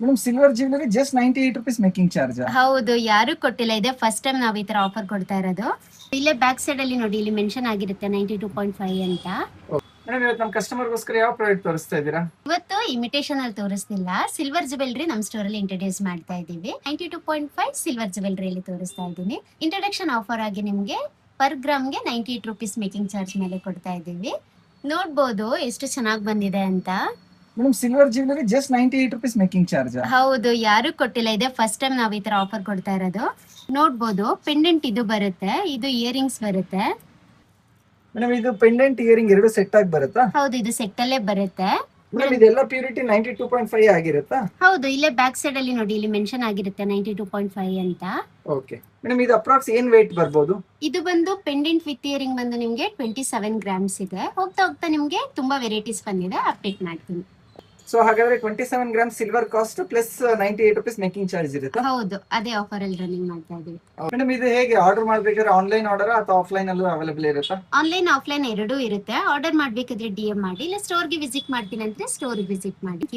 Madam silver jewellery just 98 rupees making charge. ಹೌದು, ಯಾರು ಕೊಟ್ಟಿಲ್ಲ. ಇದೆ ಫಸ್ಟ್ ಟೈಮ್ ನಾವು ಈ ತರ ಆಫರ್ ಕೊಡ್ತಾ ಇರೋದು. ಇಲ್ಲೇ ಬ್ಯಾಕ್ ಸೈಡ್ ಅಲ್ಲಿ ನೋಡಿ, ಇಲ್ಲಿ ಮೆನ್ಷನ್ ಆಗಿರುತ್ತೆ 92.5 ಅಂತ. ಮೇಡಮ್ ಇವತ್ತು ನಮ್ಮ ಕಸ್ಟಮರ್ಗೋಸ್ಕರ ಯಾವ ಪ್ರಾಡಕ್ಟ್ ತೋರಿಸ್ತಾ ಇದ್ದೀರಾ? ಇವತ್ತು ಇಮಿಟೇಷನ್ ಅಲ್ಲಿ ತೋರಿಸ್ತಿಲ್ಲ, ಸಿಲ್ವರ್ ಜ್ಯುವೆಲರಿ ನಮ್ಮ ಸ್ಟೋರ್ ಅಲ್ಲಿ ಇಂಟ್ರೊಡ್ಯೂಸ್ ಮಾಡ್ತಾ ಇದೀವಿ. 92.5 ಸಿಲ್ವರ್ ಜ್ಯುವೆಲರಿ ಅಲ್ಲಿ ತೋರಿಸ್ತಾ ಇದ್ದೀನಿ. ಇಂಟ್ರೊಡಕ್ಷನ್ ಆಫರ್ ಆಗಿ ನಿಮ್ಗೆ ಪರ್ ಗ್ರಾಮ್ಗೆ 98 ರುಪೀಸ್ ಮೇಕಿಂಗ್ ಚಾರ್ಜ್ ಮೇಲೆ ಕೊಡ್ತಾ ಇದೀವಿ. ನೋಡ್ಬೋದು ಎಷ್ಟು ಚೆನ್ನಾಗಿ ಬಂದಿದೆ ಅಂತ. Madam silver jewellery just 98 rupees making charge. ಹೌದು, ಯಾರು ಕೊಟ್ಟಿಲ್ಲ. ಇದೆ ಫಸ್ಟ್ ಟೈಮ್ ನಾವು ಈ ತರ ಆಫರ್ ಕೊಡ್ತಾ ಇರೋದು. ನೋಡ್ಬೋದು, ಪೆಂಡೆಂಟ್ ಇದು ಬರುತ್ತೆ, ಇದು ಇಯರಿಂಗ್ಸ್ ಬರುತ್ತೆ. ಮೇಡಮ್ ಇದು ಪೆಂಡೆಂಟ್ ಇಯರಿಂಗ್ ಎರಡು ಸೆಟ್ ಆಗಿ ಬರುತ್ತಾ? ಹೌದು, ಇದು ಸೆಟ್ ಅಲ್ಲೇ ಬರುತ್ತೆ. ಮೇಡಮ್ ಇದೆಲ್ಲ ಪ್ಯೂರಿಟಿ 92.5 ಆಗಿರುತ್ತಾ? ಹೌದು, ಇಲ್ಲೇ ಬ್ಯಾಕ್ ಸೈಡ್ ಅಲ್ಲಿ ನೋಡಿ, ಇಲ್ಲಿ ಮೆನ್ಷನ್ ಆಗಿರುತ್ತೆ 92.5 ಅಂತ. ಓಕೆ ಮೇಡಮ್ ಇದು ಅಪ್ರಾಕ್ಸ್ ಏನ್ ವೇಟ್ ಬರ್ಬೋದು? ಇದು ಬಂದು ಪೆಂಡೆಂಟ್ ವಿತ್ ಇಯರಿಂಗ್ ಬಂದು ನಿಮ್ಗೆ 27 ಗ್ರಾಮ್ಸ್ ಇದೆ. ಹೋಗ್ತಾ ಹೋಗ್ತಾ ನಿಮ್ಗೆ ತುಂಬಾ ವೆರೈಟೀಸ್ ಬಂದಿದೆ, ಅಪ್ಡೇಟ್ ಮಾಡ್ತೀನಿ. ಸೊ ಹಾಗಾದ್ರೆ 27 gram silver cost plus 98 rupees making charge ಇರುತ್ತೆ. ಹೌದು, ಅದೇ ಆಫರ್ ಅಲ್ಲಿ ರನ್ನಿಂಗ್ ಮಾಡ್ತಾ ಇದೀವಿ. ಮೇಡಮ್ ಇದು ಹೇಗೆ ಆರ್ಡರ್ ಮಾಡ್ಬೇಕಾದ್ರೆ ಆನ್ಲೈನ್ ಆರ್ಡರ್ ಅಥವಾ ಆಫ್ಲೈನ್ ಅಲ್ಲೂ ಅವೈಲೇಬಲ್ ಇರುತ್ತಾ? ಆನ್ಲೈನ್ ಆಫ್ಲೈನ್ ಎರಡೂ ಇರುತ್ತೆ. ಆರ್ಡರ್ ಮಾಡ್ಬೇಕಾದ್ರೆ DM ಮಾಡಿ, ಇಲ್ಲ ಸ್ಟೋರ್ಗೆ ವಿಸಿಟ್ ಮಾಡ್ತೀನಿ ಅಂದ್ರೆ ಸ್ಟೋರ್ಗೆ ವಿಸಿಟ್ ಮಾಡಿ.